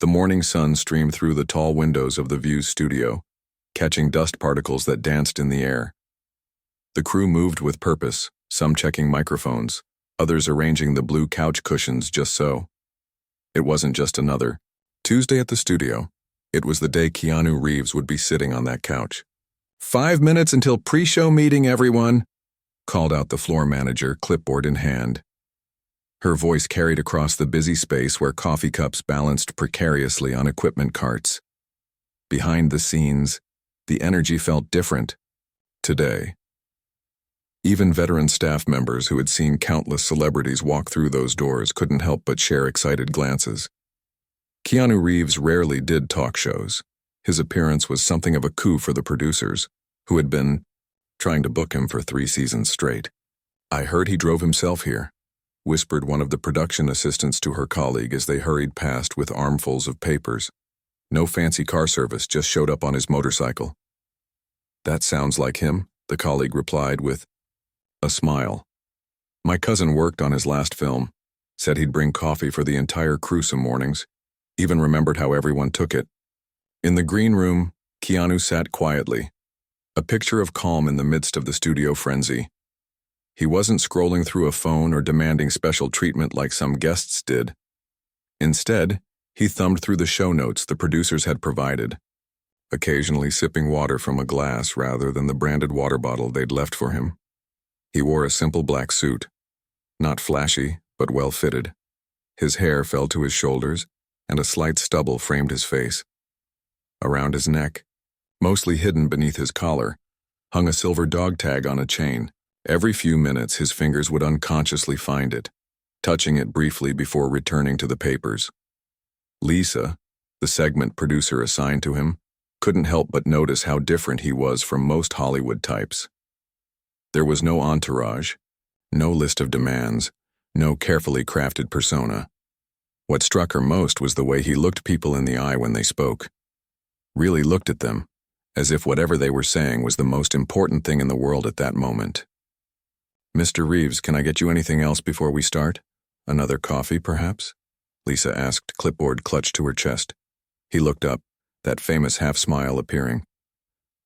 The morning sun streamed through the tall windows of the View's studio, catching dust particles that danced in the air. The crew moved with purpose, some checking microphones, others arranging the blue couch cushions just so. It wasn't just another Tuesday at the studio. It was the day Keanu Reeves would be sitting on that couch. 5 minutes until pre-show meeting, everyone, called out the floor manager, clipboard in hand. Her voice carried across the busy space where coffee cups balanced precariously on equipment carts. Behind the scenes, the energy felt different. Today. Even veteran staff members who had seen countless celebrities walk through those doors couldn't help but share excited glances. Keanu Reeves rarely did talk shows. His appearance was something of a coup for the producers, who had been trying to book him for 3 seasons straight. "I heard he drove himself here," whispered one of the production assistants to her colleague as they hurried past with armfuls of papers. "No fancy car service, just showed up on his motorcycle." "That sounds like him," the colleague replied with a smile. "My cousin worked on his last film, said he'd bring coffee for the entire crew some mornings, even remembered how everyone took it." In the green room, Keanu sat quietly, a picture of calm in the midst of the studio frenzy. He wasn't scrolling through a phone or demanding special treatment like some guests did. Instead, he thumbed through the show notes the producers had provided, occasionally sipping water from a glass rather than the branded water bottle they'd left for him. He wore a simple black suit, not flashy, but well-fitted. His hair fell to his shoulders, and a slight stubble framed his face. Around his neck, mostly hidden beneath his collar, hung a silver dog tag on a chain. Every few minutes his fingers would unconsciously find it, touching it briefly before returning to the papers. Lisa, the segment producer assigned to him, couldn't help but notice how different he was from most Hollywood types. There was no entourage, no list of demands, no carefully crafted persona. What struck her most was the way he looked people in the eye when they spoke. Really looked at them, as if whatever they were saying was the most important thing in the world at that moment. "Mr. Reeves, can I get you anything else before we start? Another coffee, perhaps?" Lisa asked, clipboard clutched to her chest. He looked up, that famous half-smile appearing.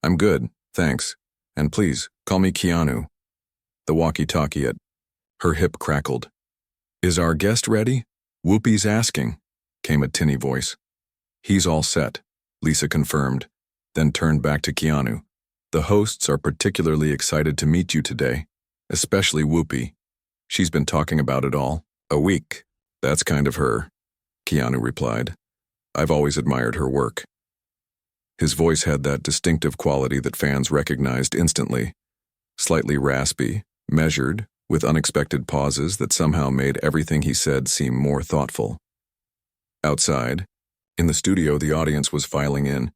"I'm good, thanks. And please, call me Keanu." The walkie-talkie at her hip crackled. "Is our guest ready? Whoopi's asking," came a tinny voice. "He's all set," Lisa confirmed, then turned back to Keanu. "The hosts are particularly excited to meet you today, especially Whoopi. She's been talking about it all a week." "That's kind of her," Keanu replied. "I've always admired her work." His voice had that distinctive quality that fans recognized instantly, slightly raspy, measured, with unexpected pauses that somehow made everything he said seem more thoughtful. Outside, in the studio, the audience was filing in,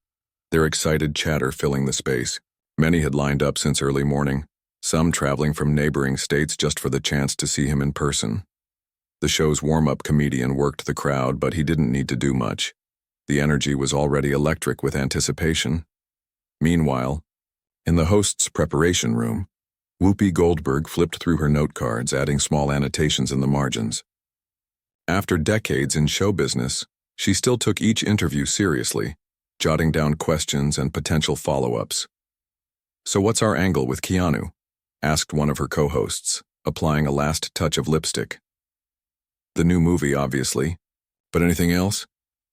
their excited chatter filling the space. Many had lined up since early morning, some traveling from neighboring states just for the chance to see him in person. The show's warm-up comedian worked the crowd, but he didn't need to do much. The energy was already electric with anticipation. Meanwhile, in the host's preparation room, Whoopi Goldberg flipped through her note cards, adding small annotations in the margins. After decades in show business, she still took each interview seriously, jotting down questions and potential follow-ups. "So what's our angle with Keanu?" asked one of her co-hosts, applying a last touch of lipstick. "The new movie, obviously. But anything else?"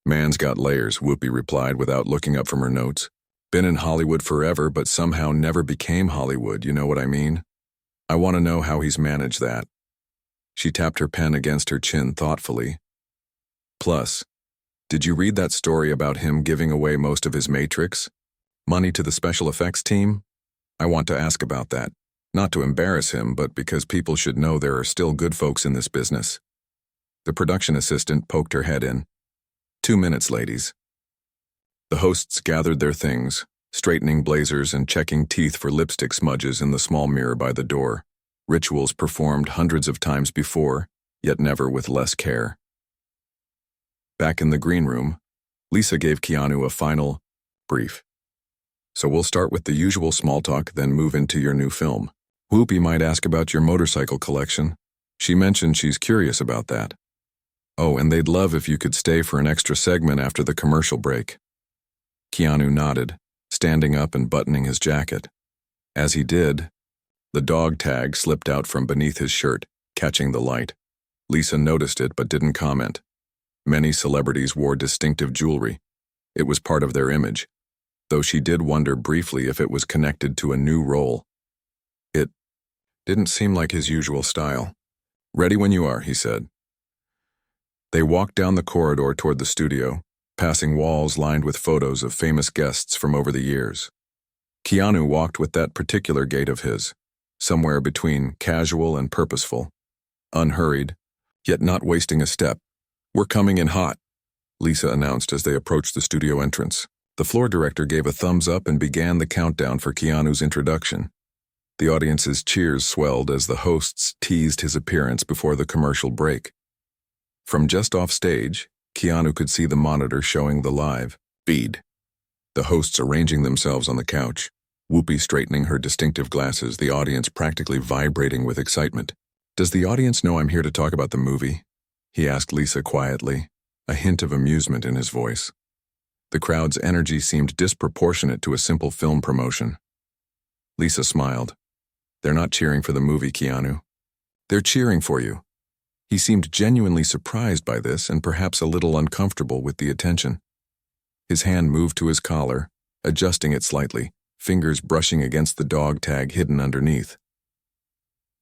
"Man's got layers," Whoopi replied without looking up from her notes. "Been in Hollywood forever, but somehow never became Hollywood, you know what I mean? I want to know how he's managed that." She tapped her pen against her chin thoughtfully. "Plus, did you read that story about him giving away most of his Matrix money to the special effects team? I want to ask about that, not to embarrass him, but because people should know there are still good folks in this business." The production assistant poked her head in. 2 minutes, ladies." The hosts gathered their things, straightening blazers and checking teeth for lipstick smudges in the small mirror by the door, rituals performed hundreds of times before, yet never with less care. Back in the green room, Lisa gave Keanu a final brief. "So we'll start with the usual small talk, then move into your new film. Whoopi might ask about your motorcycle collection. She mentioned she's curious about that." Oh, and they'd love if you could stay for an extra segment after the commercial break. Keanu nodded, standing up and buttoning his jacket. As he did, the dog tag slipped out from beneath his shirt, catching the light. Lisa noticed it but didn't comment. Many celebrities wore distinctive jewelry. It was part of their image, though she did wonder briefly if it was connected to a new role. It didn't seem like his usual style. "Ready when you are," he said. They walked down the corridor toward the studio, passing walls lined with photos of famous guests from over the years. Keanu walked with that particular gait of his, somewhere between casual and purposeful. Unhurried, yet not wasting a step. "We're coming in hot," Lisa announced as they approached the studio entrance. The floor director gave a thumbs up and began the countdown for Keanu's introduction. The audience's cheers swelled as the hosts teased his appearance before the commercial break. From just off stage, Keanu could see the monitor showing the live feed. The hosts arranging themselves on the couch, Whoopi straightening her distinctive glasses, the audience practically vibrating with excitement. "Does the audience know I'm here to talk about the movie?" he asked Lisa quietly, a hint of amusement in his voice. The crowd's energy seemed disproportionate to a simple film promotion. Lisa smiled. "They're not cheering for the movie, Keanu. They're cheering for you." He seemed genuinely surprised by this and perhaps a little uncomfortable with the attention. His hand moved to his collar, adjusting it slightly, fingers brushing against the dog tag hidden underneath.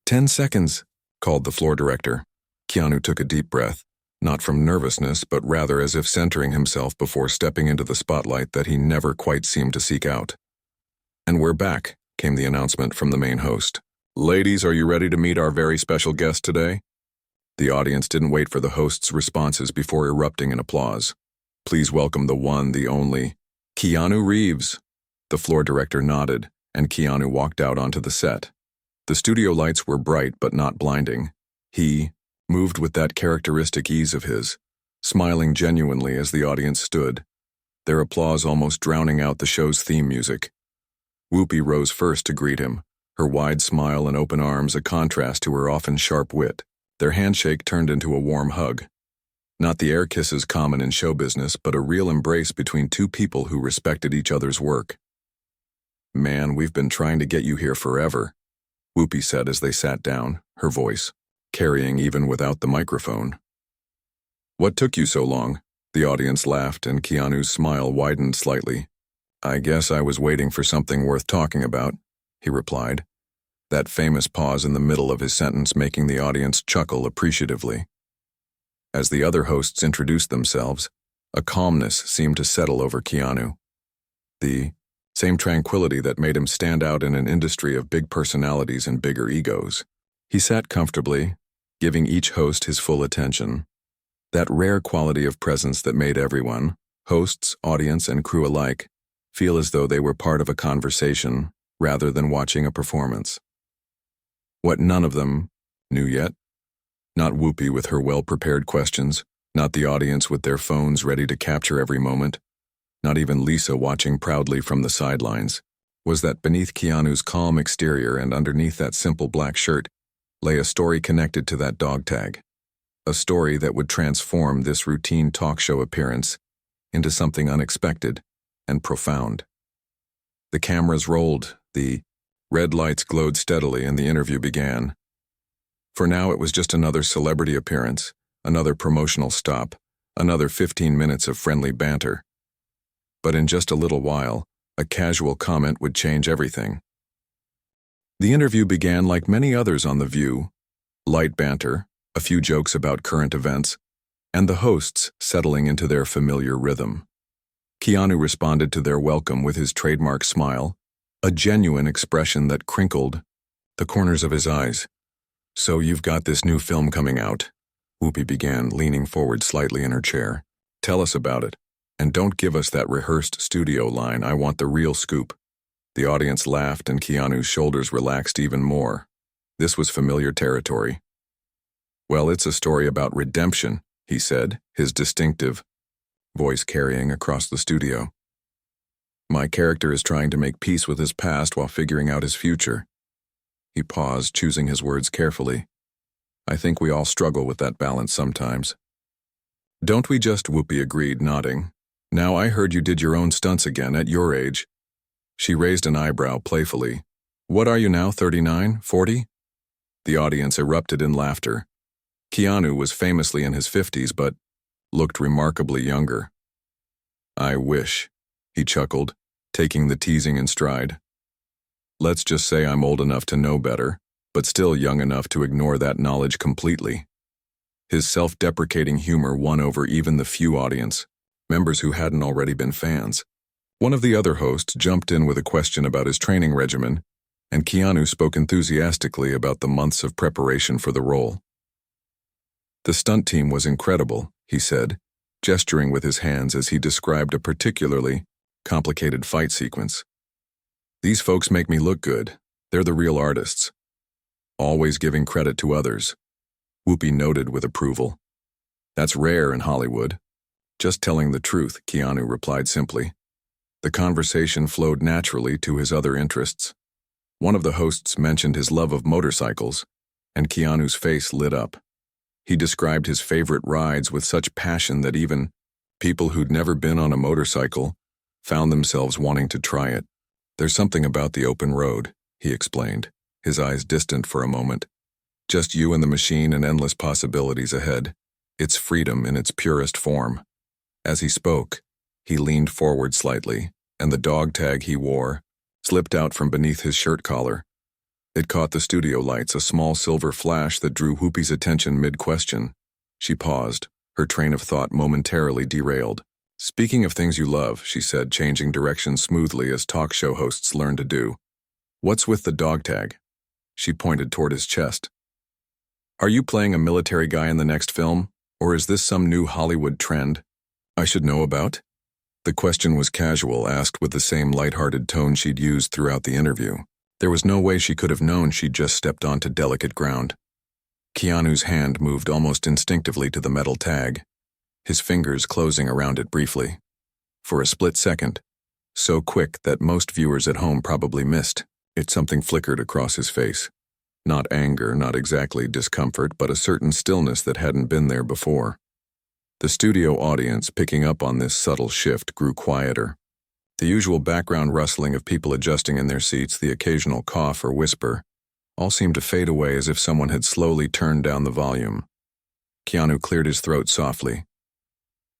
10 seconds, called the floor director. Keanu took a deep breath, not from nervousness but rather as if centering himself before stepping into the spotlight that he never quite seemed to seek out. "And we're back," came the announcement from the main host. "Ladies, are you ready to meet our very special guest today?" The audience didn't wait for the host's responses before erupting in applause. "Please welcome the one, the only, Keanu Reeves." The floor director nodded, and Keanu walked out onto the set. The studio lights were bright but not blinding. He moved with that characteristic ease of his, smiling genuinely as the audience stood, their applause almost drowning out the show's theme music. Whoopi rose first to greet him, her wide smile and open arms a contrast to her often sharp wit. Their handshake turned into a warm hug. Not the air kisses common in show business, but a real embrace between two people who respected each other's work. "Man, we've been trying to get you here forever," Whoopi said as they sat down, her voice carrying even without the microphone. "What took you so long?" The audience laughed and Keanu's smile widened slightly. "I guess I was waiting for something worth talking about," he replied, that famous pause in the middle of his sentence making the audience chuckle appreciatively. As the other hosts introduced themselves, a calmness seemed to settle over Keanu. The same tranquility that made him stand out in an industry of big personalities and bigger egos. He sat comfortably, giving each host his full attention. That rare quality of presence that made everyone, hosts, audience, and crew alike, feel as though they were part of a conversation rather than watching a performance. What none of them knew yet, not Whoopi with her well-prepared questions, not the audience with their phones ready to capture every moment, not even Lisa watching proudly from the sidelines, was that beneath Keanu's calm exterior and underneath that simple black shirt lay a story connected to that dog tag. A story that would transform this routine talk show appearance into something unexpected and profound. The cameras rolled, the red lights glowed steadily, and the interview began. For now it was just another celebrity appearance, another promotional stop, another 15 minutes of friendly banter. But in just a little while, a casual comment would change everything. The interview began like many others on The View, light banter, a few jokes about current events, and the hosts settling into their familiar rhythm. Keanu responded to their welcome with his trademark smile, a genuine expression that crinkled the corners of his eyes. "So you've got this new film coming out," Whoopi began, leaning forward slightly in her chair. "Tell us about it. And don't give us that rehearsed studio line, I want the real scoop." The audience laughed and Keanu's shoulders relaxed even more. This was familiar territory. "Well, it's a story about redemption," he said, his distinctive voice carrying across the studio. "My character is trying to make peace with his past while figuring out his future." He paused, choosing his words carefully. "I think we all struggle with that balance sometimes." Don't we just? Whoopi agreed, nodding. Now I heard you did your own stunts again at your age. She raised an eyebrow playfully. What are you now, 39, 40? The audience erupted in laughter. Keanu was famously in his 50s, but looked remarkably younger. I wish, he chuckled, taking the teasing in stride. Let's just say I'm old enough to know better, but still young enough to ignore that knowledge completely. His self-deprecating humor won over even the few audience members who hadn't already been fans. One of the other hosts jumped in with a question about his training regimen, and Keanu spoke enthusiastically about the months of preparation for the role. The stunt team was incredible, he said, gesturing with his hands as he described a particularly complicated fight sequence. These folks make me look good. They're the real artists. Always giving credit to others. Whoopi noted with approval. That's rare in Hollywood. Just telling the truth, Keanu replied simply. The conversation flowed naturally to his other interests. One of the hosts mentioned his love of motorcycles, and Keanu's face lit up. He described his favorite rides with such passion that even people who'd never been on a motorcycle found themselves wanting to try it. There's something about the open road, he explained, his eyes distant for a moment. Just you and the machine and endless possibilities ahead. It's freedom in its purest form. As he spoke, he leaned forward slightly, and the dog tag he wore slipped out from beneath his shirt collar. It caught the studio lights, a small silver flash that drew Whoopi's attention mid-question. She paused, her train of thought momentarily derailed. Speaking of things you love, she said, changing direction smoothly as talk show hosts learn to do. What's with the dog tag? She pointed toward his chest. Are you playing a military guy in the next film, or is this some new Hollywood trend I should know about? The question was casual, asked with the same lighthearted tone she'd used throughout the interview. There was no way she could have known she'd just stepped onto delicate ground. Keanu's hand moved almost instinctively to the metal tag, his fingers closing around it briefly. For a split second, so quick that most viewers at home probably missed it, something flickered across his face. Not anger, not exactly discomfort, but a certain stillness that hadn't been there before. The studio audience, picking up on this subtle shift, grew quieter. The usual background rustling of people adjusting in their seats, the occasional cough or whisper, all seemed to fade away as if someone had slowly turned down the volume. Keanu cleared his throat softly.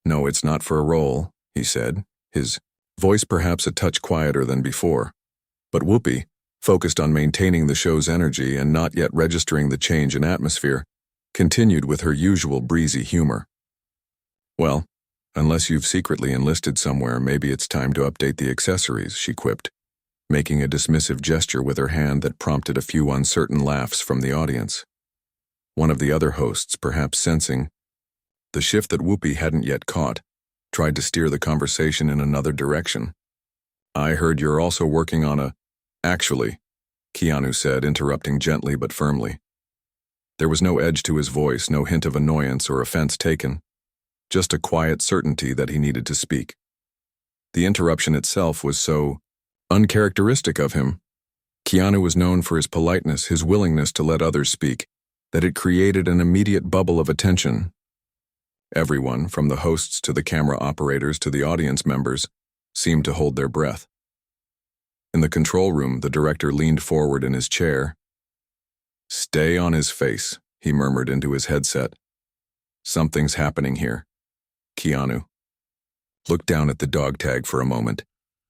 No, it's not for a role, he said, his voice perhaps a touch quieter than before. But Whoopi, focused on maintaining the show's energy and not yet registering the change in atmosphere, continued with her usual breezy humor. Well, unless you've secretly enlisted somewhere, maybe it's time to update the accessories, she quipped, making a dismissive gesture with her hand that prompted a few uncertain laughs from the audience. One of the other hosts, perhaps sensing the shift that Whoopi hadn't yet caught, tried to steer the conversation in another direction. I heard you're also working on a… Actually, Keanu said, interrupting gently but firmly. There was no edge to his voice, no hint of annoyance or offense taken. Just a quiet certainty that he needed to speak. The interruption itself was so uncharacteristic of him. Keanu was known for his politeness, his willingness to let others speak, that it created an immediate bubble of attention. Everyone, from the hosts to the camera operators to the audience members, seemed to hold their breath. In the control room, the director leaned forward in his chair. Stay on his face, he murmured into his headset. Something's happening here. Keanu looked down at the dog tag for a moment,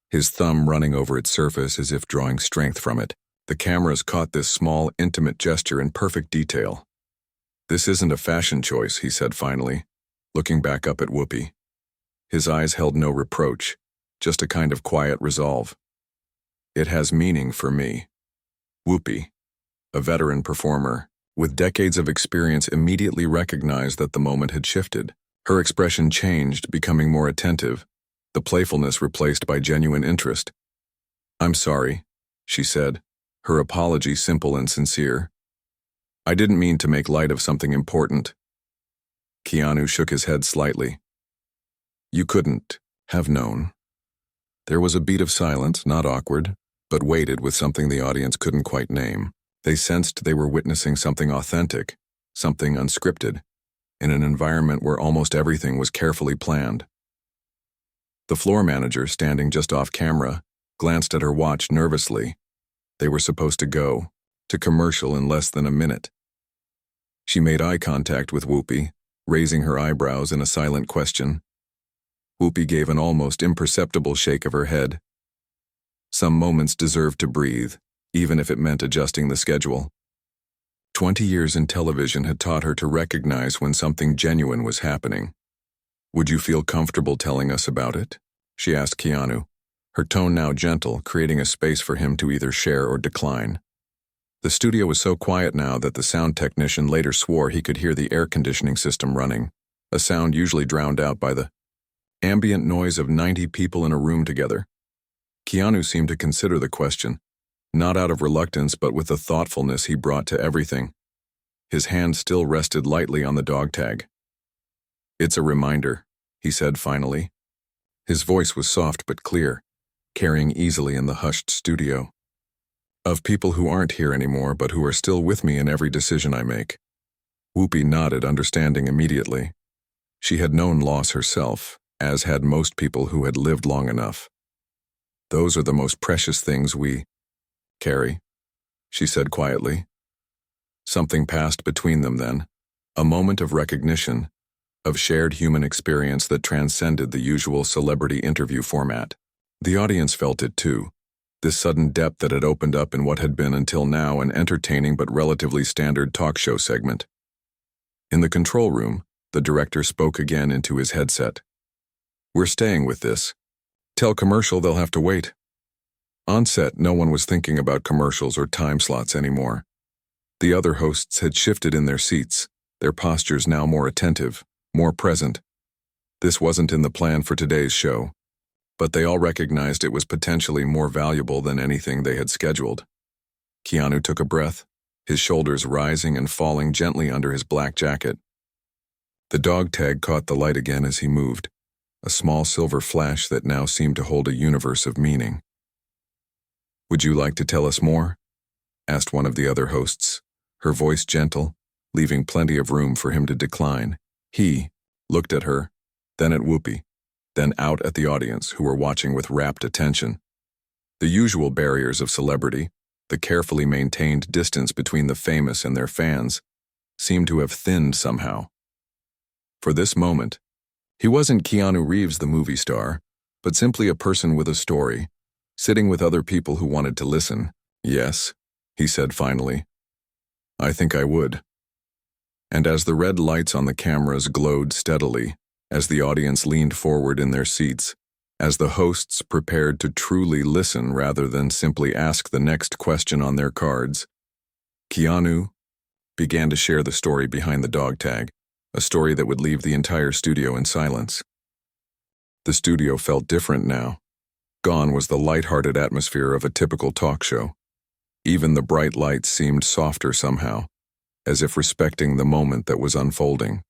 his thumb running over its surface as if drawing strength from it. The cameras caught this small, intimate gesture in perfect detail. This isn't a fashion choice, he said finally, looking back up at Whoopi. His eyes held no reproach, just a kind of quiet resolve. It has meaning for me. Whoopi, a veteran performer with decades of experience, immediately recognized that the moment had shifted. Her expression changed, becoming more attentive, the playfulness replaced by genuine interest. I'm sorry, she said, her apology simple and sincere. I didn't mean to make light of something important. Keanu shook his head slightly. You couldn't have known. There was a beat of silence, not awkward, but weighted with something the audience couldn't quite name. They sensed they were witnessing something authentic, something unscripted. in an environment where almost everything was carefully planned. The floor manager, standing just off camera, glanced at her watch nervously. They were supposed to go to commercial in less than a minute. She made eye contact with Whoopi, raising her eyebrows in a silent question. Whoopi gave an almost imperceptible shake of her head. Some moments deserved to breathe, even if it meant adjusting the schedule. 20 years in television had taught her to recognize when something genuine was happening. "Would you feel comfortable telling us about it?" she asked Keanu, her tone now gentle, creating a space for him to either share or decline. The studio was so quiet now that the sound technician later swore he could hear the air conditioning system running, a sound usually drowned out by the ambient noise of 90 people in a room together. Keanu seemed to consider the question, not out of reluctance but with the thoughtfulness he brought to everything. His hand still rested lightly on the dog tag. "It's a reminder," he said finally. His voice was soft but clear, carrying easily in the hushed studio. "Of people who aren't here anymore but who are still with me in every decision I make." Whoopi nodded, understanding immediately. She had known loss herself, as had most people who had lived long enough. "Those are the most precious things we carry," she said quietly. Something passed between them then, a moment of recognition, of shared human experience that transcended the usual celebrity interview format. The audience felt it too, this sudden depth that had opened up in what had been until now an entertaining but relatively standard talk show segment. In the control room, the director spoke again into his headset. "We're staying with this. Tell commercial they'll have to wait." On set, no one was thinking about commercials or time slots anymore. The other hosts had shifted in their seats, their postures now more attentive, more present. This wasn't in the plan for today's show, but they all recognized it was potentially more valuable than anything they had scheduled. Keanu took a breath, his shoulders rising and falling gently under his black jacket. The dog tag caught the light again as he moved, a small silver flash that now seemed to hold a universe of meaning. "Would you like to tell us more?" asked one of the other hosts, her voice gentle, leaving plenty of room for him to decline. He looked at her, then at Whoopi, then out at the audience who were watching with rapt attention. The usual barriers of celebrity, the carefully maintained distance between the famous and their fans, seemed to have thinned somehow. For this moment, he wasn't Keanu Reeves the movie star, but simply a person with a story, sitting with other people who wanted to listen. "Yes," he said finally. "I think I would." And as the red lights on the cameras glowed steadily, as the audience leaned forward in their seats, as the hosts prepared to truly listen rather than simply ask the next question on their cards, Keanu began to share the story behind the dog tag, a story that would leave the entire studio in silence. The studio felt different now. Gone was the light-hearted atmosphere of a typical talk show. Even the bright lights seemed softer somehow, as if respecting the moment that was unfolding.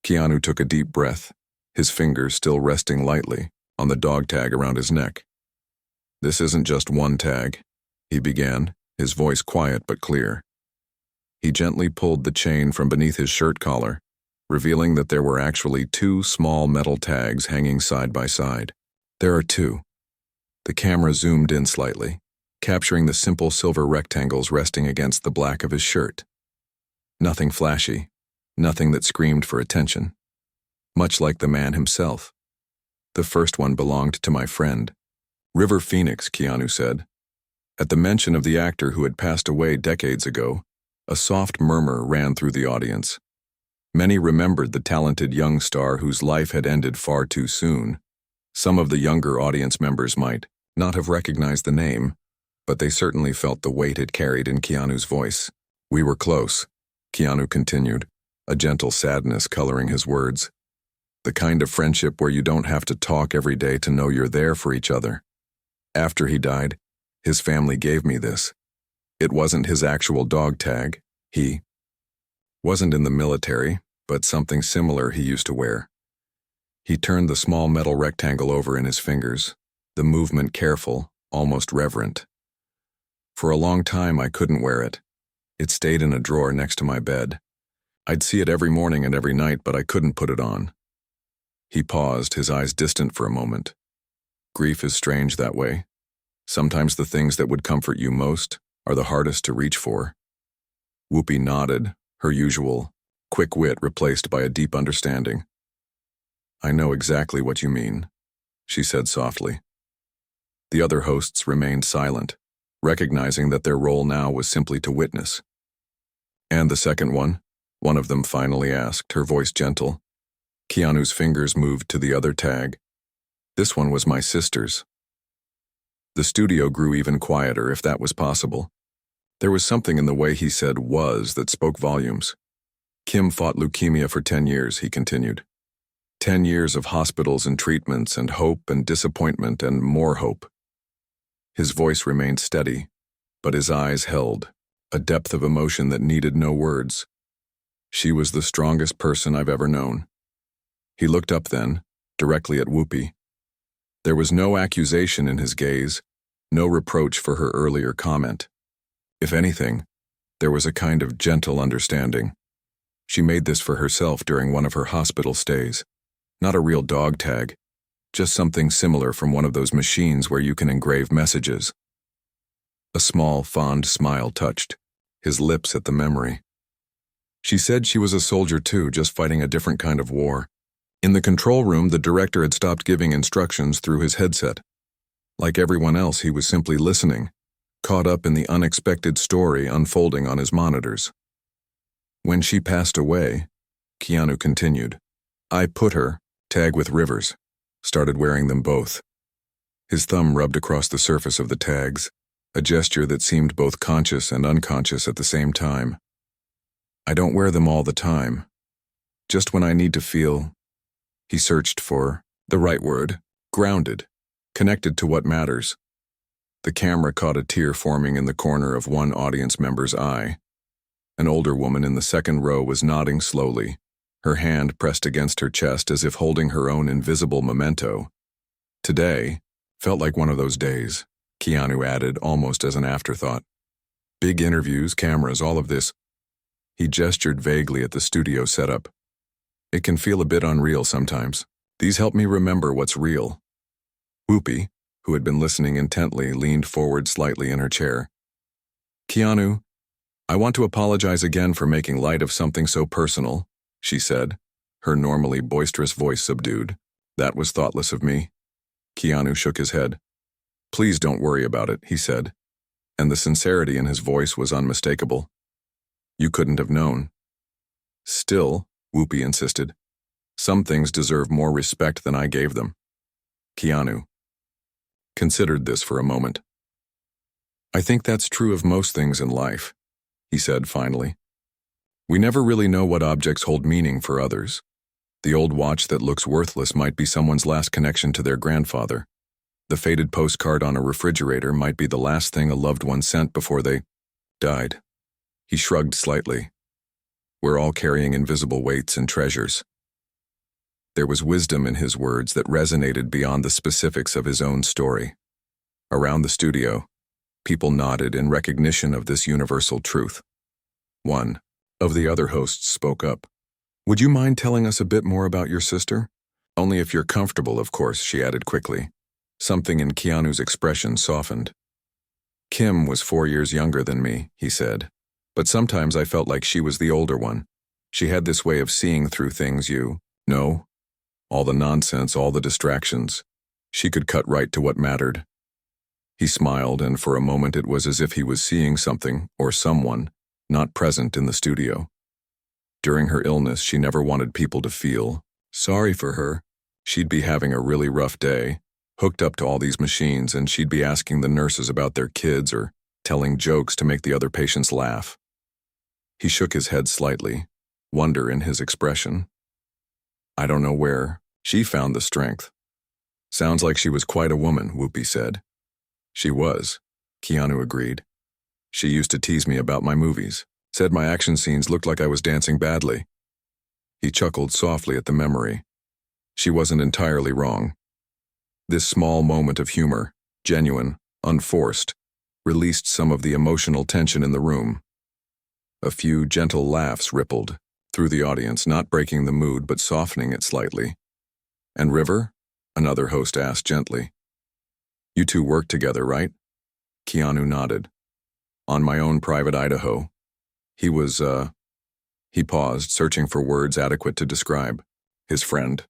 Keanu took a deep breath, his fingers still resting lightly on the dog tag around his neck. "This isn't just one tag," he began, his voice quiet but clear. He gently pulled the chain from beneath his shirt collar, revealing that there were actually 2 small metal tags hanging side by side. "There are 2. The camera zoomed in slightly, capturing the simple silver rectangles resting against the black of his shirt. Nothing flashy, nothing that screamed for attention. Much like the man himself. The first one belonged to my friend, River Phoenix, Keanu said. At the mention of the actor who had passed away decades ago, a soft murmur ran through the audience. Many remembered the talented young star whose life had ended far too soon. Some of the younger audience members might not have recognized the name, but they certainly felt the weight it carried in Keanu's voice. "We were close," Keanu continued, a gentle sadness coloring his words. "The kind of friendship where you don't have to talk every day to know you're there for each other. After he died, his family gave me this. It wasn't his actual dog tag. He wasn't in the military, but something similar he used to wear." He turned the small metal rectangle over in his fingers, the movement careful, almost reverent. "For a long time I couldn't wear it. It stayed in a drawer next to my bed. I'd see it every morning and every night, but I couldn't put it on. He paused, his eyes distant for a moment. Grief is strange that way. Sometimes the things that would comfort you most are the hardest to reach for. Whoopi nodded, her usual quick wit replaced by a deep understanding. I know exactly what you mean, she said softly. The other hosts remained silent, recognizing that their role now was simply to witness. And the second one of them finally asked, her voice gentle. Keanu's fingers moved to the other tag. This one was my sister's. The studio grew even quieter, if that was possible. There was something in the way he said "was" that spoke volumes. Kim fought leukemia for 10 years, he continued. 10 years of hospitals and treatments and hope and disappointment and more hope. His voice remained steady, but his eyes held, a depth of emotion that needed no words. She was the strongest person I've ever known. He looked up then, directly at Whoopi. There was no accusation in his gaze, no reproach for her earlier comment. If anything, there was a kind of gentle understanding. She made this for herself during one of her hospital stays. Not a real dog tag, just something similar from one of those machines where you can engrave messages. A small, fond smile touched his lips at the memory. She said she was a soldier too, just fighting a different kind of war. In the control room, the director had stopped giving instructions through his headset. Like everyone else, he was simply listening, caught up in the unexpected story unfolding on his monitors. When she passed away, Keanu continued, I put her, tag with Rivers, started wearing them both. His thumb rubbed across the surface of the tags, a gesture that seemed both conscious and unconscious at the same time. I don't wear them all the time. Just when I need to feel, he searched for the right word, grounded, connected to what matters. The camera caught a tear forming in the corner of one audience member's eye. An older woman in the second row was nodding slowly, her hand pressed against her chest as if holding her own invisible memento. Today felt like one of those days, Keanu added almost as an afterthought. Big interviews, cameras, all of this. He gestured vaguely at the studio setup. It can feel a bit unreal sometimes. These help me remember what's real. Whoopi, who had been listening intently, leaned forward slightly in her chair. Keanu, I want to apologize again for making light of something so personal, she said, her normally boisterous voice subdued. That was thoughtless of me. Keanu shook his head. Please don't worry about it, he said, and the sincerity in his voice was unmistakable. You couldn't have known. Still, Whoopi insisted, some things deserve more respect than I gave them. Keanu considered this for a moment. I think that's true of most things in life, he said finally. We never really know what objects hold meaning for others. The old watch that looks worthless might be someone's last connection to their grandfather. The faded postcard on a refrigerator might be the last thing a loved one sent before they died. He shrugged slightly. We're all carrying invisible weights and treasures. There was wisdom in his words that resonated beyond the specifics of his own story. Around the studio, people nodded in recognition of this universal truth. One of the other hosts spoke up. Would you mind telling us a bit more about your sister? Only if you're comfortable, of course, she added quickly. Something in Keanu's expression softened. Kim was 4 years younger than me, he said, but sometimes I felt like she was the older one. She had this way of seeing through things you know, all the nonsense, all the distractions. She could cut right to what mattered. He smiled, and for a moment it was as if he was seeing something, or someone, not present in the studio. During her illness, she never wanted people to feel sorry for her. She'd be having a really rough day, hooked up to all these machines, and she'd be asking the nurses about their kids or telling jokes to make the other patients laugh. He shook his head slightly, wonder in his expression. I don't know where she found the strength. Sounds like she was quite a woman, Whoopi said. She was, Keanu agreed. She used to tease me about my movies, said my action scenes looked like I was dancing badly. He chuckled softly at the memory. She wasn't entirely wrong. This small moment of humor, genuine, unforced, released some of the emotional tension in the room. A few gentle laughs rippled, through the audience, not breaking the mood but softening it slightly. "And River?" another host asked gently. "You two work together, right?" Keanu nodded. "On my own private Idaho." He was, He paused, searching for words adequate to describe his friend.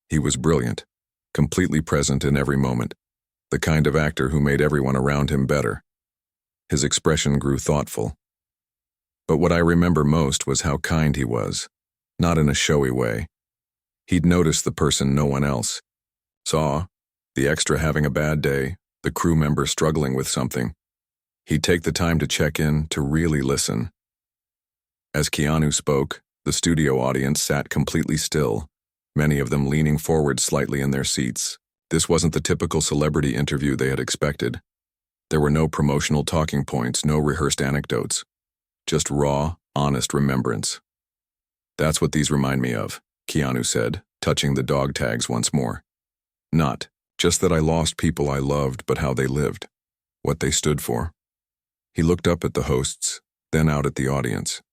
He was brilliant, completely present in every moment, the kind of actor who made everyone around him better. His expression grew thoughtful. But what I remember most was how kind he was, not in a showy way. He'd noticed the person no one else saw, the extra having a bad day, the crew member struggling with something. He'd take the time to check in, to really listen. As Keanu spoke, the studio audience sat completely still, many of them leaning forward slightly in their seats. This wasn't the typical celebrity interview they had expected. There were no promotional talking points, no rehearsed anecdotes. Just raw, honest remembrance. "That's what these remind me of," Keanu said, touching the dog tags once more. "Not just that I lost people I loved, but how they lived, what they stood for." He looked up at the hosts, then out at the audience.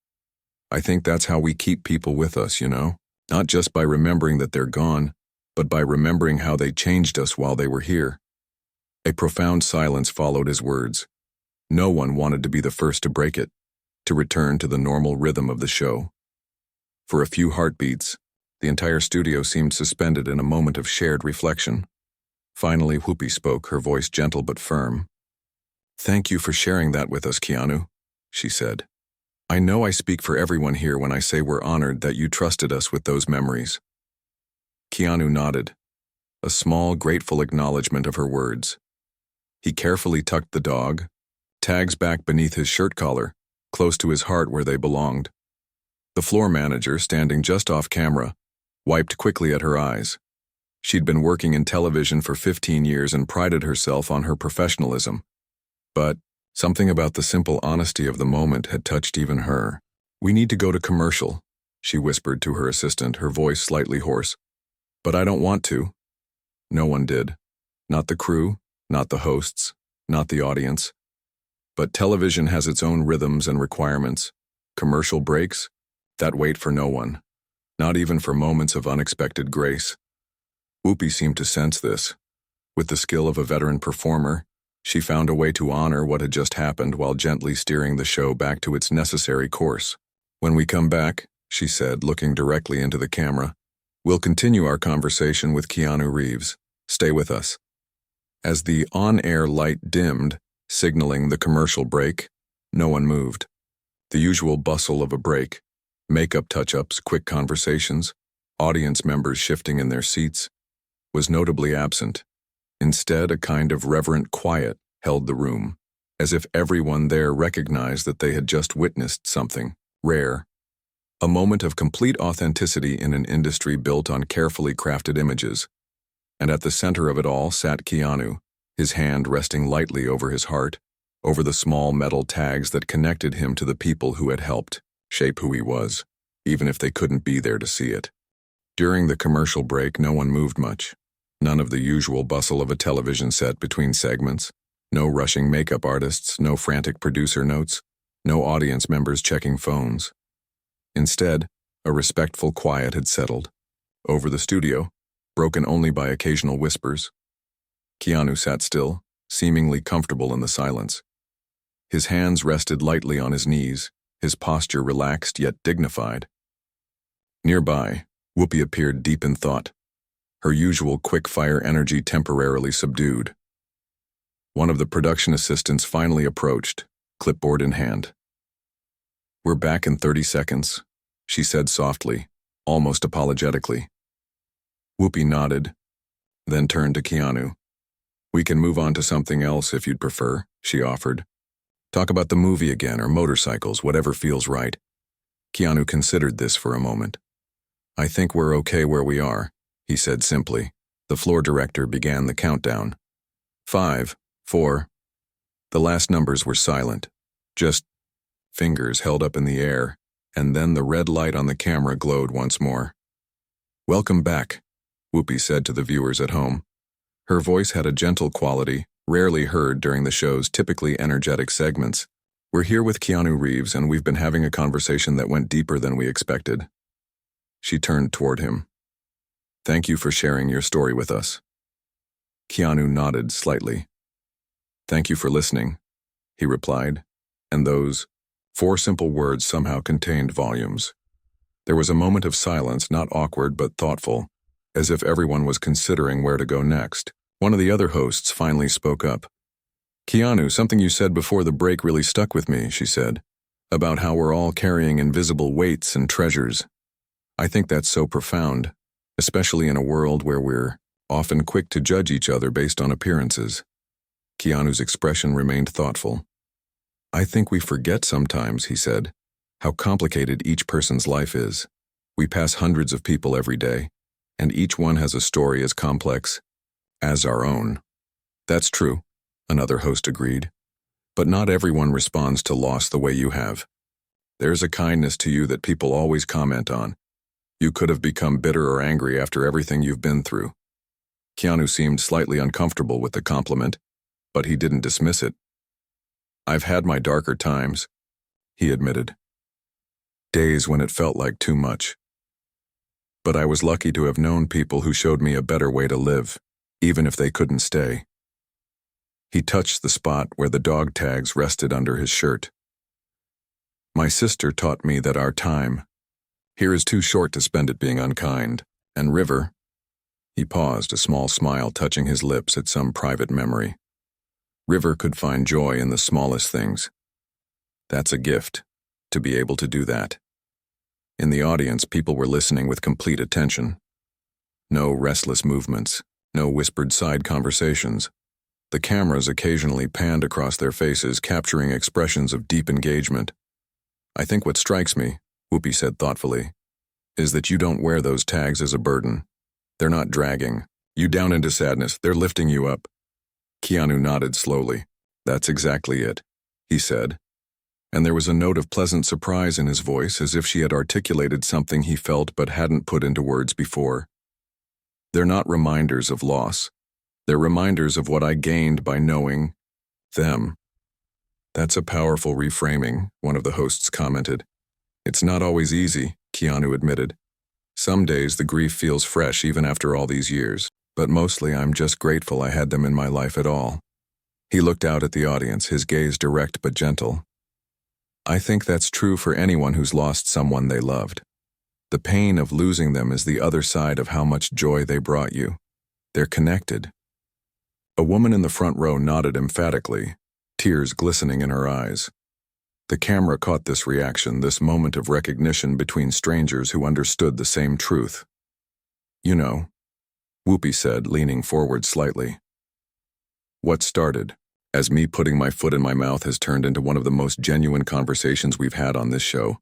"I think that's how we keep people with us, you know? Not just by remembering that they're gone, but by remembering how they changed us while they were here." A profound silence followed his words. No one wanted to be the first to break it, to return to the normal rhythm of the show. For a few heartbeats, the entire studio seemed suspended in a moment of shared reflection. Finally, Whoopi spoke, her voice gentle but firm. "Thank you for sharing that with us, Keanu," she said. "I know I speak for everyone here when I say we're honored that you trusted us with those memories." Keanu nodded, a small, grateful acknowledgement of her words. He carefully tucked the dog tags back beneath his shirt collar, close to his heart where they belonged. The floor manager, standing just off camera, wiped quickly at her eyes. She'd been working in television for 15 years and prided herself on her professionalism. But something about the simple honesty of the moment had touched even her. "We need to go to commercial," she whispered to her assistant, her voice slightly hoarse. "But I don't want to." No one did. Not the crew, not the hosts, not the audience. But television has its own rhythms and requirements. Commercial breaks, that wait for no one, not even for moments of unexpected grace. Whoopi seemed to sense this. With the skill of a veteran performer, she found a way to honor what had just happened while gently steering the show back to its necessary course. "When we come back," she said, looking directly into the camera, "we'll continue our conversation with Keanu Reeves. Stay with us." As the on-air light dimmed, signaling the commercial break, no one moved. The usual bustle of a break, makeup touch-ups, quick conversations, audience members shifting in their seats, was notably absent. Instead, a kind of reverent quiet held the room, as if everyone there recognized that they had just witnessed something rare. A moment of complete authenticity in an industry built on carefully crafted images. And at the center of it all sat Keanu, his hand resting lightly over his heart, over the small metal tags that connected him to the people who had helped shape who he was, even if they couldn't be there to see it. During the commercial break, no one moved much. None of the usual bustle of a television set between segments, no rushing makeup artists, no frantic producer notes, no audience members checking phones. Instead, a respectful quiet had settled over the studio, broken only by occasional whispers. Keanu sat still, seemingly comfortable in the silence. His hands rested lightly on his knees, his posture relaxed yet dignified. Nearby, Whoopi appeared deep in thought, her usual quick-fire energy temporarily subdued. One of the production assistants finally approached, clipboard in hand. "We're back in 30 seconds, she said softly, almost apologetically. Whoopi nodded, then turned to Keanu. "We can move on to something else if you'd prefer," she offered. "Talk about the movie again, or motorcycles, whatever feels right." Keanu considered this for a moment. "I think we're okay where we are," he said simply. The floor director began the countdown. 5, 4. The last numbers were silent, just fingers held up in the air, and then the red light on the camera glowed once more. "Welcome back," Whoopi said to the viewers at home. Her voice had a gentle quality, rarely heard during the show's typically energetic segments. We're here with Keanu Reeves, and we've been having a conversation that went deeper than we expected. She turned toward him. Thank you for sharing your story with us. Keanu nodded slightly. Thank you for listening, he replied, and those 4 simple words somehow contained volumes. There was a moment of silence, not awkward but thoughtful, as if everyone was considering where to go next. One of the other hosts finally spoke up. Keanu, something you said before the break really stuck with me, she said, about how we're all carrying invisible weights and treasures. I think that's so profound, especially in a world where we're often quick to judge each other based on appearances. Keanu's expression remained thoughtful. I think we forget sometimes, he said, how complicated each person's life is. We pass hundreds of people every day, and each one has a story as complex as our own. That's true, another host agreed. But not everyone responds to loss the way you have. There's a kindness to you that people always comment on. You could have become bitter or angry after everything you've been through. Keanu seemed slightly uncomfortable with the compliment, but he didn't dismiss it. I've had my darker times, he admitted. Days when it felt like too much. But I was lucky to have known people who showed me a better way to live, even if they couldn't stay. He touched the spot where the dog tags rested under his shirt. My sister taught me that our time here is too short to spend it being unkind, and River, he paused, a small smile touching his lips at some private memory. River could find joy in the smallest things. That's a gift, to be able to do that. In the audience, people were listening with complete attention. No restless movements, no whispered side conversations. The cameras occasionally panned across their faces, capturing expressions of deep engagement. I think what strikes me, Whoopi said thoughtfully, is that you don't wear those tags as a burden. They're not dragging you down into sadness, they're lifting you up. Keanu nodded slowly. That's exactly it, he said, and there was a note of pleasant surprise in his voice, as if she had articulated something he felt but hadn't put into words before. They're not reminders of loss. They're reminders of what I gained by knowing them. That's a powerful reframing, one of the hosts commented. It's not always easy, Keanu admitted. Some days the grief feels fresh even after all these years, but mostly I'm just grateful I had them in my life at all. He looked out at the audience, his gaze direct but gentle. I think that's true for anyone who's lost someone they loved. The pain of losing them is the other side of how much joy they brought you. They're connected. A woman in the front row nodded emphatically, tears glistening in her eyes. The camera caught this reaction, this moment of recognition between strangers who understood the same truth. You know, Whoopi said, leaning forward slightly. What started as me putting my foot in my mouth has turned into one of the most genuine conversations we've had on this show.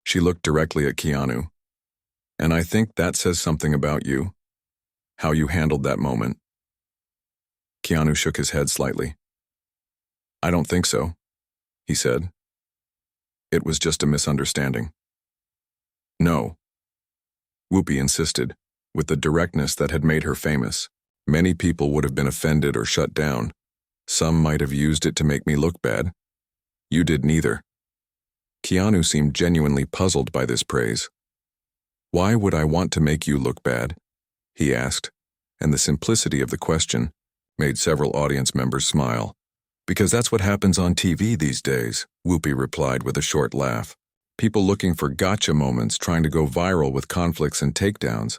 She looked directly at Keanu. And I think that says something about you. How you handled that moment. Keanu shook his head slightly. I don't think so, he said. It was just a misunderstanding. No. Whoopi insisted, with the directness that had made her famous. Many people would have been offended or shut down. Some might have used it to make me look bad. You did neither. Keanu seemed genuinely puzzled by this praise. Why would I want to make you look bad? He asked, and the simplicity of the question made several audience members smile. Because that's what happens on TV these days, Whoopi replied with a short laugh. People looking for gotcha moments, trying to go viral with conflicts and takedowns.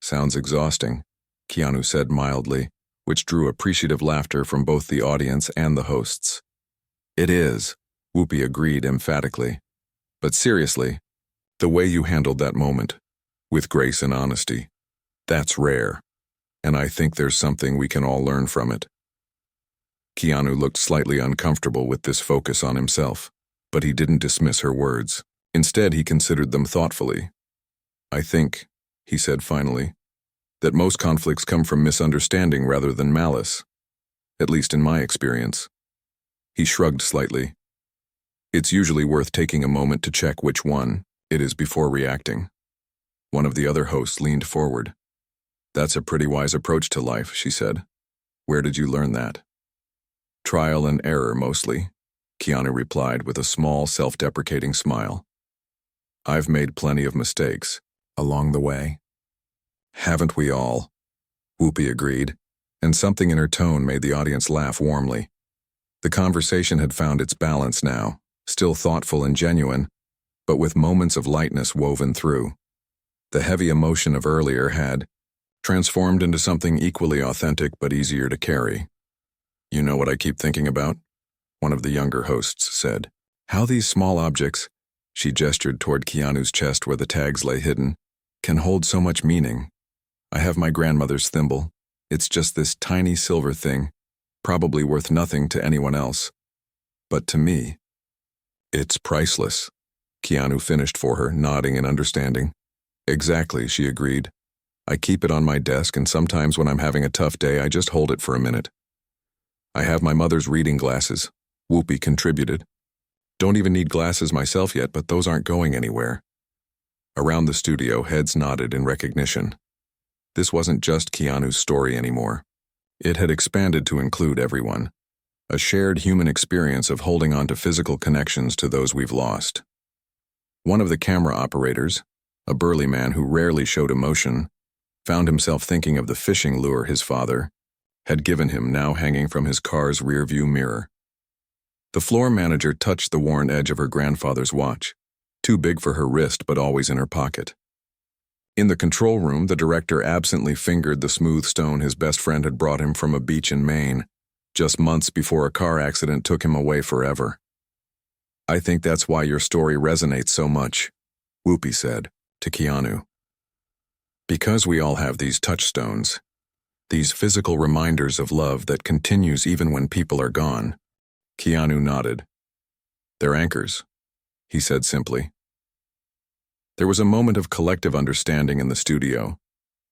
Sounds exhausting, Keanu said mildly, which drew appreciative laughter from both the audience and the hosts. It is, Whoopi agreed emphatically. But seriously, the way you handled that moment, with grace and honesty, that's rare. And I think there's something we can all learn from it. Keanu looked slightly uncomfortable with this focus on himself, but he didn't dismiss her words. Instead, he considered them thoughtfully. I think, he said finally, that most conflicts come from misunderstanding rather than malice, at least in my experience. He shrugged slightly. It's usually worth taking a moment to check which one it is before reacting. One of the other hosts leaned forward. That's a pretty wise approach to life, she said. Where did you learn that? Trial and error, mostly, Keanu replied with a small, self-deprecating smile. I've made plenty of mistakes along the way. Haven't we all? Whoopi agreed, and something in her tone made the audience laugh warmly. The conversation had found its balance now, still thoughtful and genuine, but with moments of lightness woven through. The heavy emotion of earlier had transformed into something equally authentic but easier to carry. You know what I keep thinking about? One of the younger hosts said. How these small objects, she gestured toward Keanu's chest where the tags lay hidden, can hold so much meaning. I have my grandmother's thimble. It's just this tiny silver thing, probably worth nothing to anyone else. But to me, it's priceless. Keanu finished for her, nodding in understanding. Exactly, she agreed. I keep it on my desk, and sometimes when I'm having a tough day, I just hold it for a minute. I have my mother's reading glasses. Whoopi contributed. Don't even need glasses myself yet, but those aren't going anywhere. Around the studio, heads nodded in recognition. This wasn't just Keanu's story anymore. It had expanded to include everyone. A shared human experience of holding on to physical connections to those we've lost. One of the camera operators, a burly man who rarely showed emotion, found himself thinking of the fishing lure his father had given him, now hanging from his car's rearview mirror. The floor manager touched the worn edge of her grandfather's watch, too big for her wrist but always in her pocket. In the control room, the director absently fingered the smooth stone his best friend had brought him from a beach in Maine, just months before a car accident took him away forever. I think that's why your story resonates so much, Whoopi said to Keanu. Because we all have these touchstones, these physical reminders of love that continues even when people are gone. Keanu nodded. They're anchors, he said simply. There was a moment of collective understanding in the studio,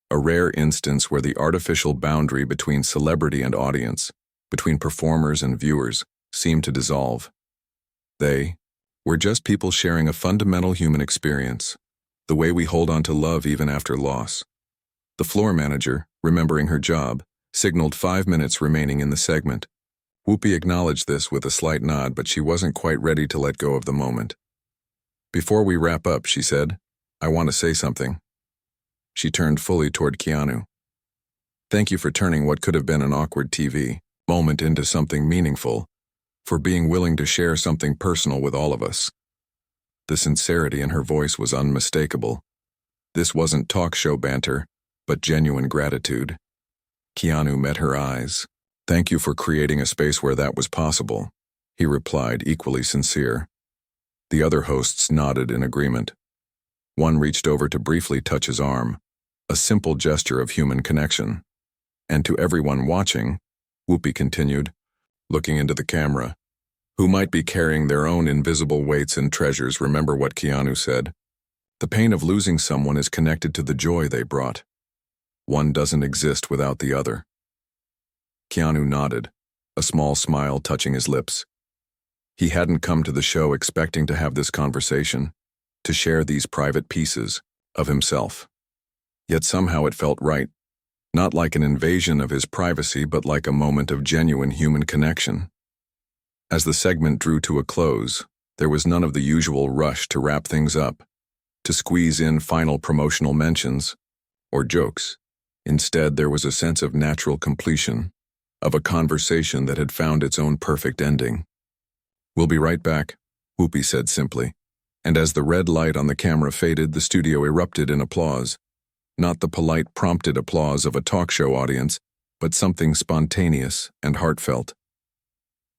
a rare instance where the artificial boundary between celebrity and audience, between performers and viewers, seemed to dissolve. They were just people sharing a fundamental human experience, the way we hold on to love even after loss. The floor manager, remembering her job, signaled 5 minutes remaining in the segment. Whoopi acknowledged this with a slight nod, but she wasn't quite ready to let go of the moment. Before we wrap up, she said, I want to say something. She turned fully toward Keanu. Thank you for turning what could have been an awkward TV moment into something meaningful, for being willing to share something personal with all of us. The sincerity in her voice was unmistakable. This wasn't talk show banter, but genuine gratitude. Keanu met her eyes. Thank you for creating a space where that was possible, he replied, equally sincere. The other hosts nodded in agreement. One reached over to briefly touch his arm, a simple gesture of human connection. And to everyone watching, Whoopi continued, looking into the camera, who might be carrying their own invisible weights and treasures, remember what Keanu said. The pain of losing someone is connected to the joy they brought. One doesn't exist without the other. Keanu nodded, a small smile touching his lips. He hadn't come to the show expecting to have this conversation, to share these private pieces of himself. Yet somehow it felt right, not like an invasion of his privacy, but like a moment of genuine human connection. As the segment drew to a close, there was none of the usual rush to wrap things up, to squeeze in final promotional mentions or jokes. Instead, there was a sense of natural completion, of a conversation that had found its own perfect ending. We'll be right back, Whoopi said simply, and as the red light on the camera faded, the studio erupted in applause. Not the polite, prompted applause of a talk show audience, but something spontaneous and heartfelt.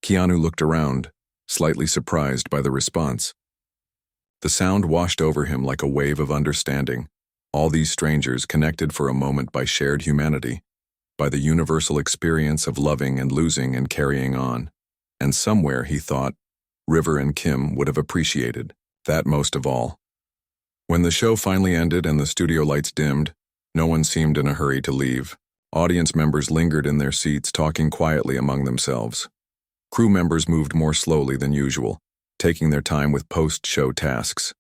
Keanu looked around, slightly surprised by the response. The sound washed over him like a wave of understanding, all these strangers connected for a moment by shared humanity, by the universal experience of loving and losing and carrying on. And somewhere, he thought, River and Kim would have appreciated that most of all. When the show finally ended and the studio lights dimmed, no one seemed in a hurry to leave. Audience members lingered in their seats, talking quietly among themselves. Crew members moved more slowly than usual, taking their time with post-show tasks.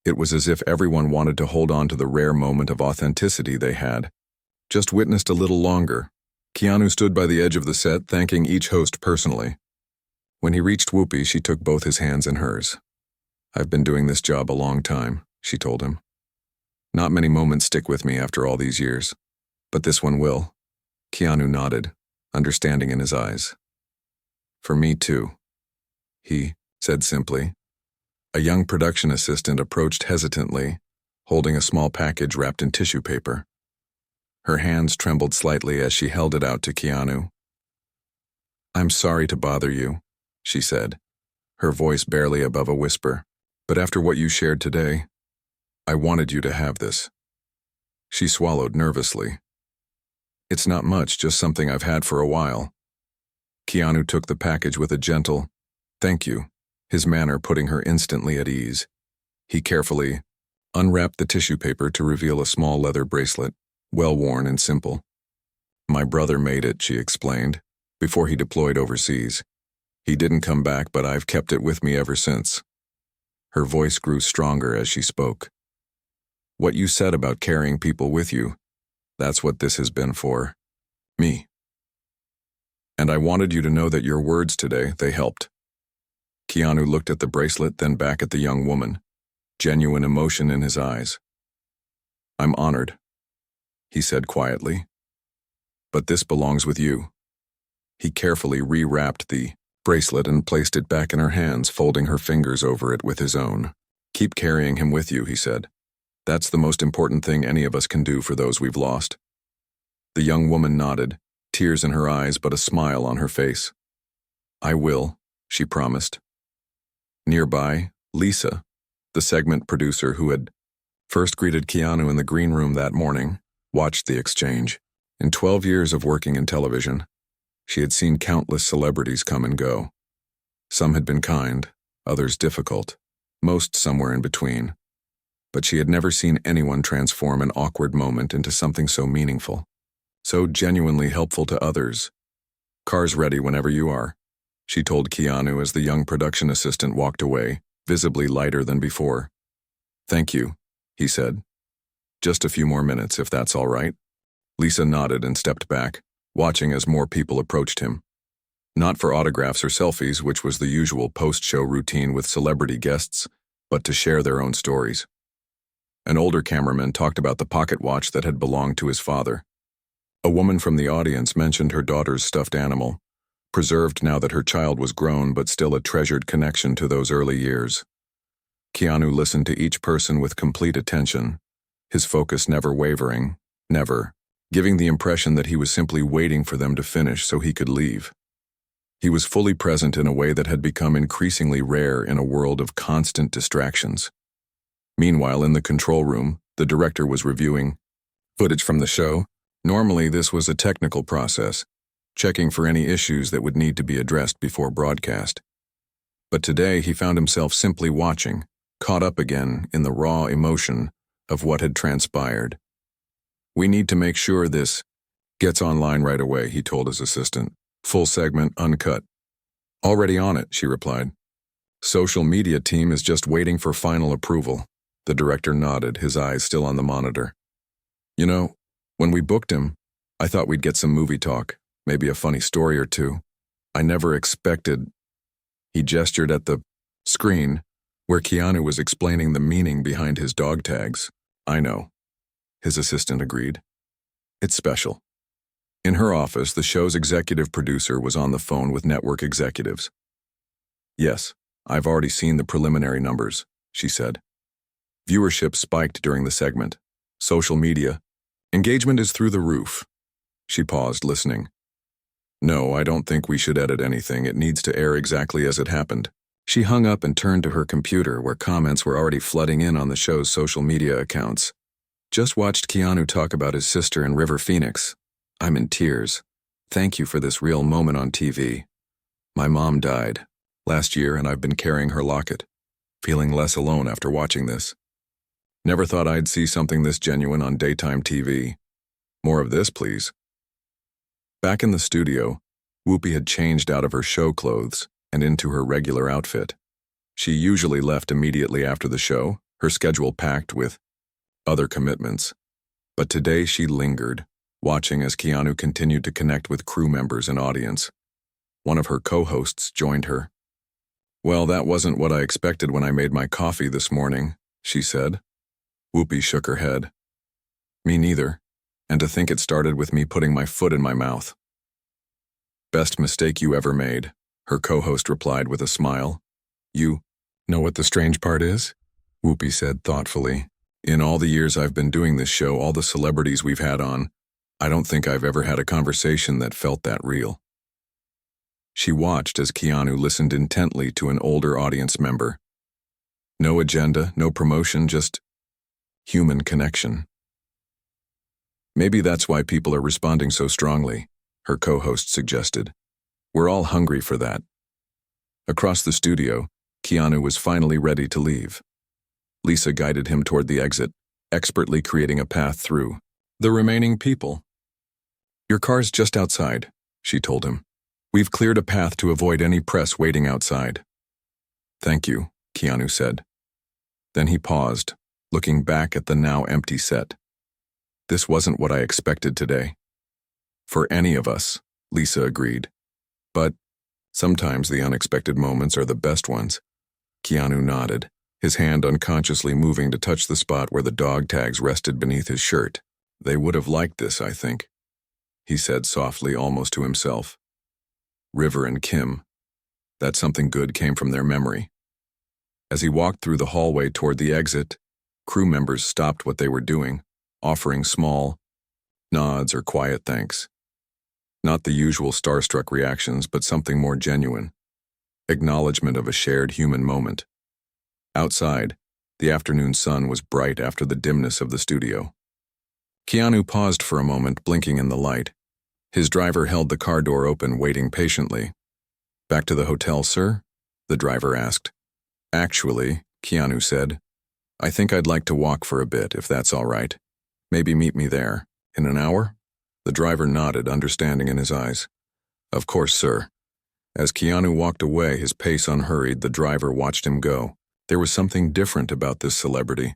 It was as if everyone wanted to hold on to the rare moment of authenticity they had just witnessed a little longer. Keanu stood by the edge of the set, thanking each host personally. When he reached Whoopi, she took both his hands in hers. "I've been doing this job a long time," she told him. "Not many moments stick with me after all these years, but this one will." Keanu nodded, understanding in his eyes. "For me too," he said simply. A young production assistant approached hesitantly, holding a small package wrapped in tissue paper. Her hands trembled slightly as she held it out to Keanu. "I'm sorry to bother you," she said, her voice barely above a whisper. "But after what you shared today, I wanted you to have this." She swallowed nervously. "It's not much, just something I've had for a while." Keanu took the package with a gentle, "Thank you," his manner putting her instantly at ease. He carefully unwrapped the tissue paper to reveal a small leather bracelet, well-worn and simple. "My brother made it," she explained, "before he deployed overseas. He didn't come back, but I've kept it with me ever since." Her voice grew stronger as she spoke. "What you said about carrying people with you, that's what this has been for. Me. And I wanted you to know that your words today, they helped." Keanu looked at the bracelet, then back at the young woman, genuine emotion in his eyes. "I'm honored," he said quietly. "But this belongs with you." He carefully rewrapped the bracelet and placed it back in her hands, folding her fingers over it with his own. "Keep carrying him with you," he said. "That's the most important thing any of us can do for those we've lost." The young woman nodded, tears in her eyes but a smile on her face. "I will," she promised. Nearby, Lisa, the segment producer who had first greeted Keanu in the green room that morning, watched the exchange. In 12 years of working in television, she had seen countless celebrities come and go. Some had been kind, others difficult, most somewhere in between. But she had never seen anyone transform an awkward moment into something so meaningful, so genuinely helpful to others. "Car's ready whenever you are," she told Keanu as the young production assistant walked away, visibly lighter than before. "Thank you," he said. "Just a few more minutes, if that's all right." Lisa nodded and stepped back, watching as more people approached him. Not for autographs or selfies, which was the usual post-show routine with celebrity guests, but to share their own stories. An older cameraman talked about the pocket watch that had belonged to his father. A woman from the audience mentioned her daughter's stuffed animal, preserved now that her child was grown but still a treasured connection to those early years. Keanu listened to each person with complete attention, his focus never wavering, never, giving the impression that he was simply waiting for them to finish so he could leave. He was fully present in a way that had become increasingly rare in a world of constant distractions. Meanwhile, in the control room, the director was reviewing footage from the show. Normally, this was a technical process, checking for any issues that would need to be addressed before broadcast. But today, he found himself simply watching, caught up again in the raw emotion of what had transpired. "We need to make sure this gets online right away," he told his assistant. "Full segment, uncut." "Already on it," she replied. "Social media team is just waiting for final approval." The director nodded, his eyes still on the monitor. "You know, when we booked him, I thought we'd get some movie talk, maybe a funny story or two. I never expected—" He gestured at the screen, where Keanu was explaining the meaning behind his dog tags. "I know," his assistant agreed. "It's special." In her office, the show's executive producer was on the phone with network executives. "Yes, I've already seen the preliminary numbers," she said. "Viewership spiked during the segment. Social media engagement is through the roof." She paused, listening. "No, I don't think we should edit anything. It needs to air exactly as it happened." She hung up and turned to her computer, where comments were already flooding in on the show's social media accounts. "Just watched Keanu talk about his sister in River Phoenix. I'm in tears. Thank you for this real moment on TV. My mom died last year and I've been carrying her locket, feeling less alone after watching this. Never thought I'd see something this genuine on daytime TV. More of this, please." Back in the studio, Whoopi had changed out of her show clothes and into her regular outfit. She usually left immediately after the show, her schedule packed with other commitments. But today she lingered, watching as Keanu continued to connect with crew members and audience. One of her co-hosts joined her. "Well, that wasn't what I expected when I made my coffee this morning," she said. Whoopi shook her head. "Me neither. And to think it started with me putting my foot in my mouth." "Best mistake you ever made," her co-host replied with a smile. "You know what the strange part is?" Whoopi said thoughtfully. "In all the years I've been doing this show, all the celebrities we've had on, I don't think I've ever had a conversation that felt that real." She watched as Keanu listened intently to an older audience member. No agenda, no promotion, just human connection. "Maybe that's why people are responding so strongly," her co-host suggested. "We're all hungry for that." Across the studio, Keanu was finally ready to leave. Lisa guided him toward the exit, expertly creating a path through the remaining people. "Your car's just outside," she told him. "We've cleared a path to avoid any press waiting outside." "Thank you," Keanu said. Then he paused, looking back at the now empty set. "This wasn't what I expected today." "For any of us," Lisa agreed. "But sometimes the unexpected moments are the best ones." Keanu nodded, his hand unconsciously moving to touch the spot where the dog tags rested beneath his shirt. "They would have liked this, I think," he said softly, almost to himself. River and Kim. That something good came from their memory. As he walked through the hallway toward the exit, crew members stopped what they were doing, offering small nods or quiet thanks. Not the usual starstruck reactions, but something more genuine. Acknowledgement of a shared human moment. Outside, the afternoon sun was bright after the dimness of the studio. Keanu paused for a moment, blinking in the light. His driver held the car door open, waiting patiently. "Back to the hotel, sir?" the driver asked. "Actually," Keanu said, "I think I'd like to walk for a bit, if that's all right. Maybe meet me there. In an hour?" The driver nodded, understanding in his eyes. "Of course, sir." As Keanu walked away, his pace unhurried, the driver watched him go. There was something different about this celebrity,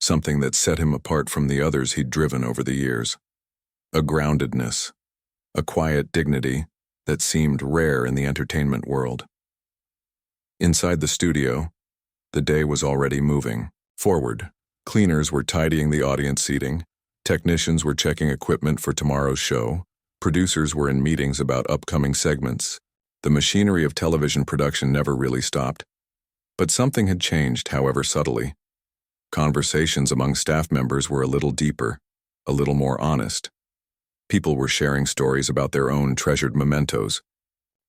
something that set him apart from the others he'd driven over the years. A groundedness, a quiet dignity that seemed rare in the entertainment world. Inside the studio, the day was already moving forward. Cleaners were tidying the audience seating, technicians were checking equipment for tomorrow's show, producers were in meetings about upcoming segments. The machinery of television production never really stopped. But something had changed, however subtly. Conversations among staff members were a little deeper, a little more honest. People were sharing stories about their own treasured mementos,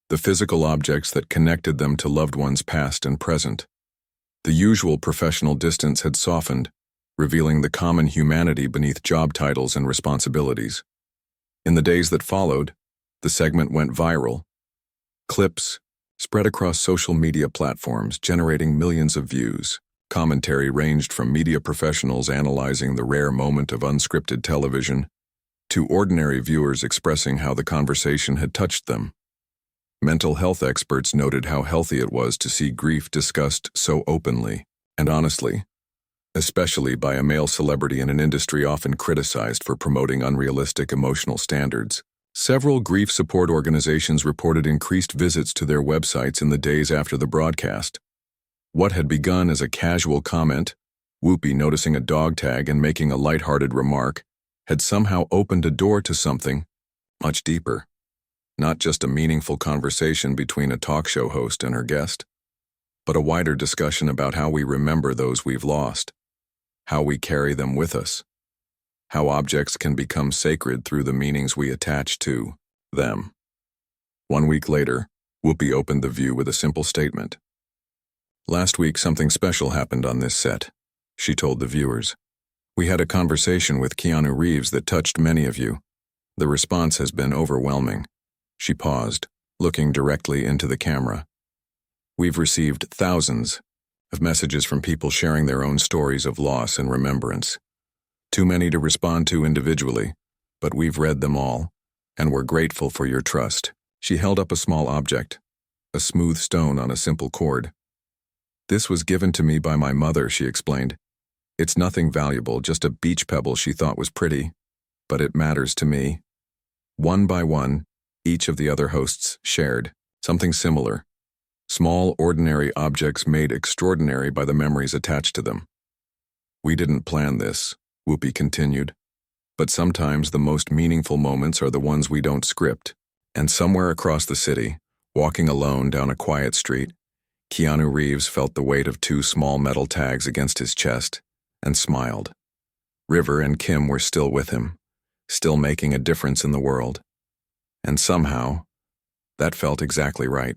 the physical objects that connected them to loved ones past and present. The usual professional distance had softened, revealing the common humanity beneath job titles and responsibilities. In the days that followed, the segment went viral. Clips spread across social media platforms, generating millions of views. Commentary ranged from media professionals analyzing the rare moment of unscripted television to ordinary viewers expressing how the conversation had touched them. Mental health experts noted how healthy it was to see grief discussed so openly and honestly, especially by a male celebrity in an industry often criticized for promoting unrealistic emotional standards. Several grief support organizations reported increased visits to their websites in the days after the broadcast. What had begun as a casual comment, Whoopi noticing a dog tag and making a lighthearted remark, had somehow opened a door to something much deeper. Not just a meaningful conversation between a talk show host and her guest, but a wider discussion about how we remember those we've lost, how we carry them with us, how objects can become sacred through the meanings we attach to them. 1 week later, Whoopi opened The View with a simple statement. "Last week something special happened on this set," she told the viewers. "We had a conversation with Keanu Reeves that touched many of you. The response has been overwhelming." She paused, looking directly into the camera. "We've received thousands of messages from people sharing their own stories of loss and remembrance. Too many to respond to individually, but we've read them all, and we're grateful for your trust." She held up a small object, a smooth stone on a simple cord. "This was given to me by my mother," she explained. "It's nothing valuable, just a beach pebble she thought was pretty, but it matters to me." One by one, each of the other hosts shared. Something similar. Small, ordinary objects made extraordinary by the memories attached to them. We didn't plan this, Whoopi continued. But sometimes the most meaningful moments are the ones we don't script. And somewhere across the city, walking alone down a quiet street, Keanu Reeves felt the weight of two small metal tags against his chest and smiled. River and Kim were still with him, still making a difference in the world. And somehow, that felt exactly right.